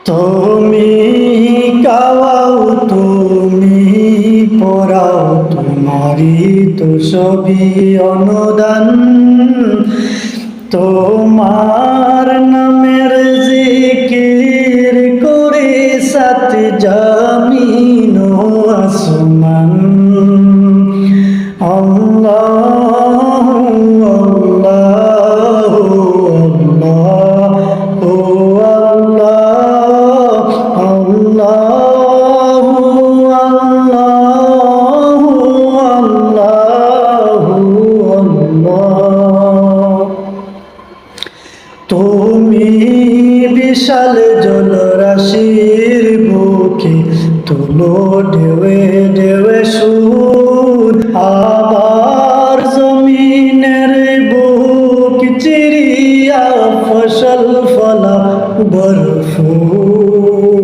তুমি কাওয়াও তুমি পড়াও, তোমারই তো সবই অনুদান। তোমার নামের জিকির করে সাত জমিন ও আসমান। আল্লাহ আল্লাহ আল্লাহ আল্লাহ আল্লাহ। তুমি বিশাল জলরাশির বুকে তুলো ঢেউে ঢেউে সুর, আবার জমিনের বুক চিরিয়া ফসল ফলা ভরপুর।